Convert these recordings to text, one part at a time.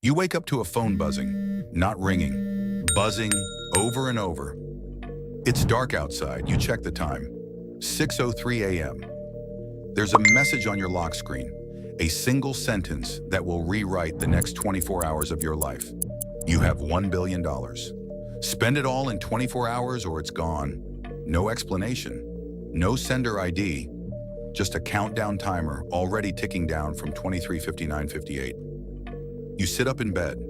You wake up to a phone buzzing, not ringing, buzzing over and over. It's dark outside. You check the time. 6:03 a.m. There's a message on your lock screen, a single sentence that will rewrite the next 24 hours of your life. You have $1 billion. Spend it all in 24 hours or it's gone. No explanation, no sender ID, just a countdown timer already ticking down from 23:59:58. You sit up in bed.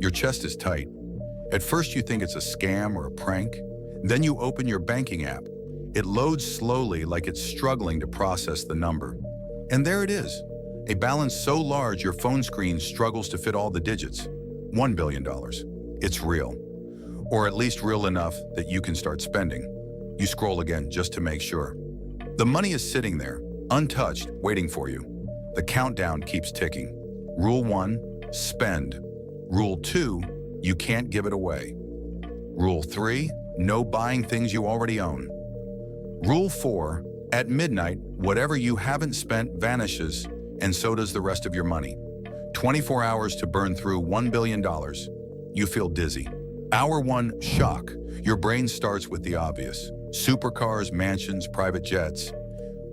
Your chest is tight. At first you think it's a scam or a prank. Then you open your banking app. It loads slowly like it's struggling to process the number. And there it is, a balance so large your phone screen struggles to fit all the digits. $1 billion. It's real. Or at least real enough that you can start spending. You scroll again just to make sure. The money is sitting there, untouched, waiting for you. The countdown keeps ticking. Rule 1, spend. Rule 2, you can't give it away. Rule 3, no buying things you already own. Rule 4, at midnight, whatever you haven't spent vanishes, and so does the rest of your money. 24 hours to burn through $1 billion. You feel dizzy. Hour 1, shock. Your brain starts with the obvious. Supercars, mansions, private jets.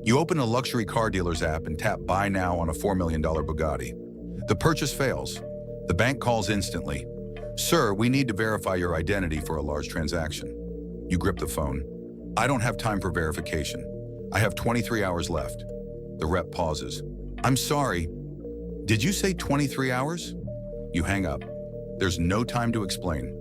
You open a luxury car dealer's app and tap buy now on a $4 million Bugatti. The purchase fails. The bank calls instantly. Sir, we need to verify your identity for a large transaction. You grip the phone. I don't have time for verification. I have 23 hours left. The rep pauses. I'm sorry. Did you say 23 hours? You hang up. There's no time to explain.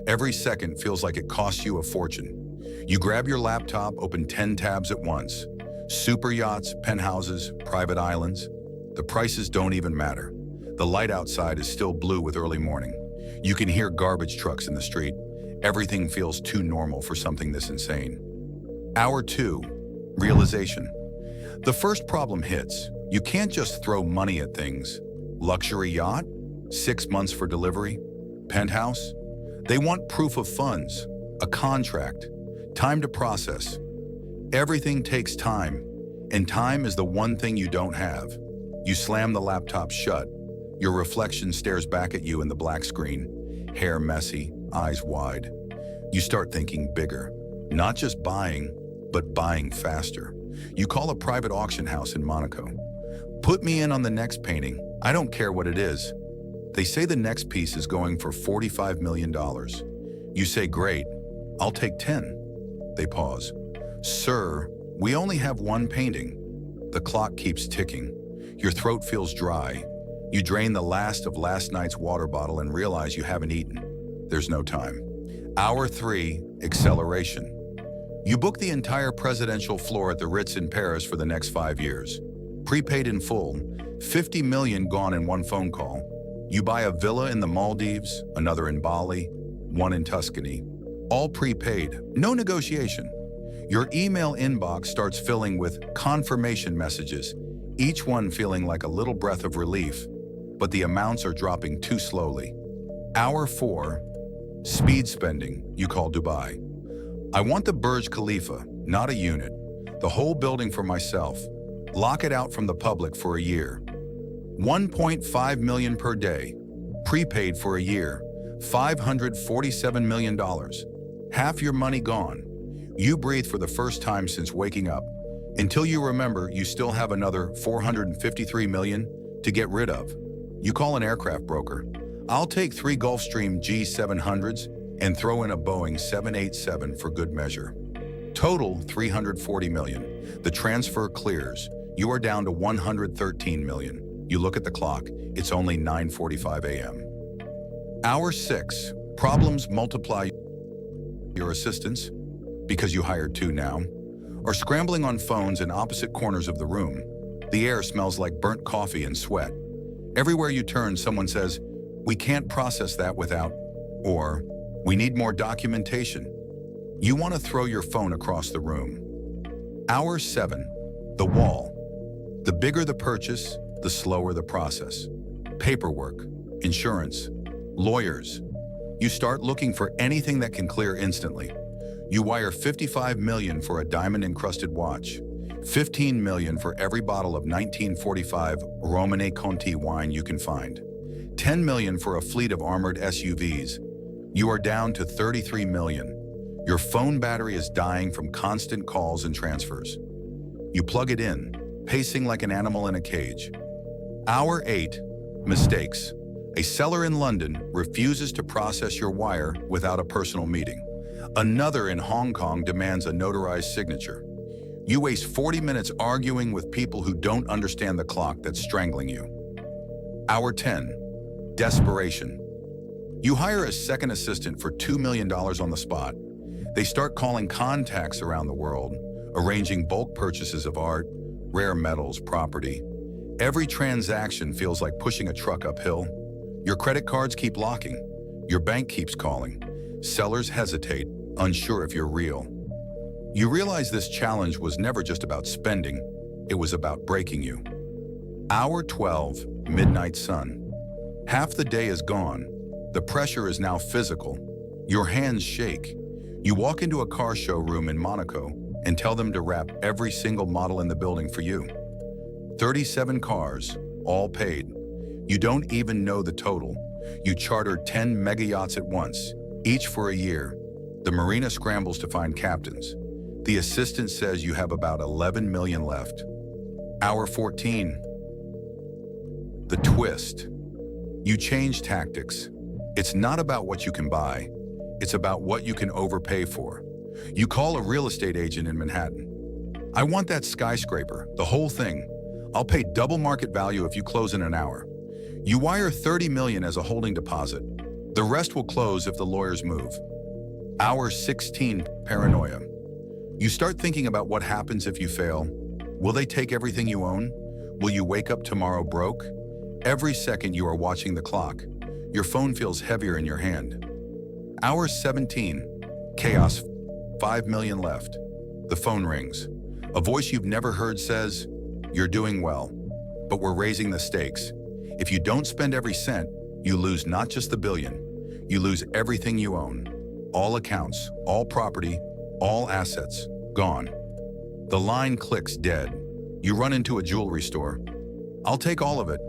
Every second feels like it costs you a fortune. You grab your laptop, open 10 tabs at once. Super yachts, penthouses, private islands. The prices don't even matter. The light outside is still blue with early morning. You can hear garbage trucks in the street. Everything feels too normal for something this insane. Hour 2, realization. The first problem hits. You can't just throw money at things. Luxury yacht? 6 months for delivery? Penthouse? They want proof of funds, a contract, time to process. Everything takes time, and time is the one thing you don't have. You slam the laptop shut. Your reflection stares back at you in the black screen, hair messy, eyes wide. You start thinking bigger, not just buying, but buying faster. You call a private auction house in Monaco. Put me in on the next painting. I don't care what it is. They say the next piece is going for $45 million. You say, great, I'll take 10. They pause. Sir, we only have one painting. The clock keeps ticking. Your throat feels dry. You drain the last of last night's water bottle and realize you haven't eaten. There's no time. Hour 3, acceleration. You book the entire presidential floor at the Ritz in Paris for the next 5 years. Prepaid in full, 50 million gone in one phone call. You buy a villa in the Maldives, another in Bali, one in Tuscany. All prepaid, no negotiation. Your email inbox starts filling with confirmation messages, each one feeling like a little breath of relief, but the amounts are dropping too slowly. Hour 4, speed spending. You call Dubai. I want the Burj Khalifa, not a unit. The whole building for myself. Lock it out from the public for a year. 1.5 million per day. Prepaid for a year. $547 million. Half your money gone. You breathe for the first time since waking up, until you remember you still have another $453 million to get rid of. You call an aircraft broker. I'll take 3 Gulfstream G700s and throw in a Boeing 787 for good measure. Total $340 million. The transfer clears. You are down to $113 million. You look at the clock. It's only 9:45 a.m. Hour 6. Problems multiply. Your assistants, because you hired 2 now, are scrambling on phones in opposite corners of the room. The air smells like burnt coffee and sweat. Everywhere you turn, someone says, "We can't process that without," or "We need more documentation." You want to throw your phone across the room. Hour 7. The wall. The bigger the purchase, the slower the process. Paperwork, insurance, lawyers. You start looking for anything that can clear instantly. You wire $55 million for a diamond-encrusted watch, $15 million for every bottle of 1945 Romanée Conti wine you can find, 10 million for a fleet of armored SUVs. You are down to 33 million. Your phone battery is dying from constant calls and transfers. You plug it in, pacing like an animal in a cage. Hour 8, mistakes. A seller in London refuses to process your wire without a personal meeting. Another in Hong Kong demands a notarized signature. You waste 40 minutes arguing with people who don't understand the clock that's strangling you. Hour 10, desperation. You hire a second assistant for $2 million on the spot. They start calling contacts around the world, arranging bulk purchases of art, rare metals, property. Every transaction feels like pushing a truck uphill. Your credit cards keep locking. Your bank keeps calling. Sellers hesitate, unsure if you're real. You realize this challenge was never just about spending, it was about breaking you. Hour 12, midnight sun. Half the day is gone. The pressure is now physical. Your hands shake. You walk into a car showroom in Monaco and tell them to wrap every single model in the building for you. 37 cars, all paid. You don't even know the total. You charter 10 mega yachts at once, each for a year. The marina scrambles to find captains. The assistant says you have about 11 million left. Hour 14. The twist. You change tactics. It's not about what you can buy. It's about what you can overpay for. You call a real estate agent in Manhattan. I want that skyscraper, the whole thing. I'll pay double market value if you close in an hour. You wire 30 million as a holding deposit. The rest will close if the lawyers move. Hour 16, paranoia. You start thinking about what happens if you fail. Will they take everything you own? Will you wake up tomorrow broke? Every second you are watching the clock. Your phone feels heavier in your hand. Hour 17, chaos, 5 million left. The phone rings. A voice you've never heard says, "You're doing well, but we're raising the stakes. If you don't spend every cent, you lose not just the billion, you lose everything you own. All accounts, all property, all assets, gone." The line clicks dead. You run into a jewelry store. "I'll take all of it."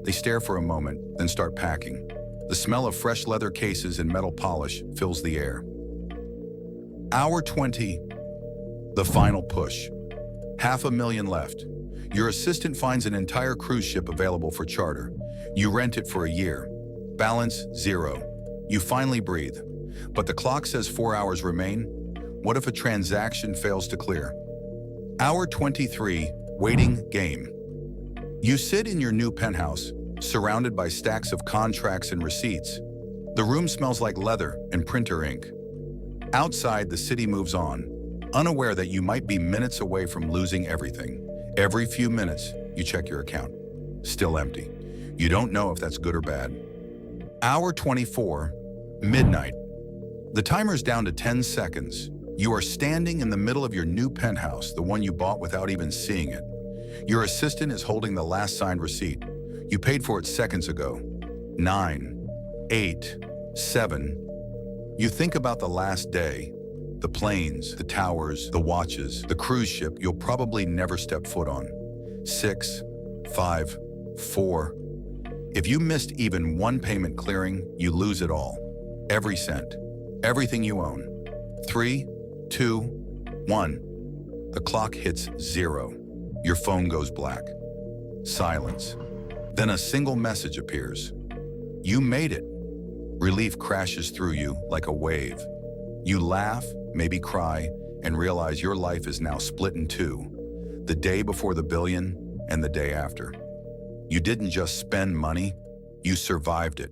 They stare for a moment, then start packing. The smell of fresh leather cases and metal polish fills the air. Hour 20, the final push. 500,000 left. Your assistant finds an entire cruise ship available for charter. You rent it for a year. Balance, 0. You finally breathe. But the clock says 4 hours remain. What if a transaction fails to clear? Hour 23, waiting game. You sit in your new penthouse, surrounded by stacks of contracts and receipts. The room smells like leather and printer ink. Outside, the city moves on, unaware that you might be minutes away from losing everything. Every few minutes, you check your account. Still empty. You don't know if that's good or bad. Hour 24, midnight. The timer's down to 10 seconds. You are standing in the middle of your new penthouse, the one you bought without even seeing it. Your assistant is holding the last signed receipt. You paid for it seconds ago. 9, 8, 7. You think about the last day. The planes, the towers, the watches, the cruise ship you'll probably never step foot on. 6, 5, 4. If you missed even one payment clearing, you lose it all. Every cent. Everything you own. 3, 2, 1. The clock hits 0. Your phone goes black. Silence. Then a single message appears. You made it. Relief crashes through you like a wave. You laugh, maybe cry, and realize your life is now split in two. The day before the billion and the day after. You didn't just spend money, you survived it.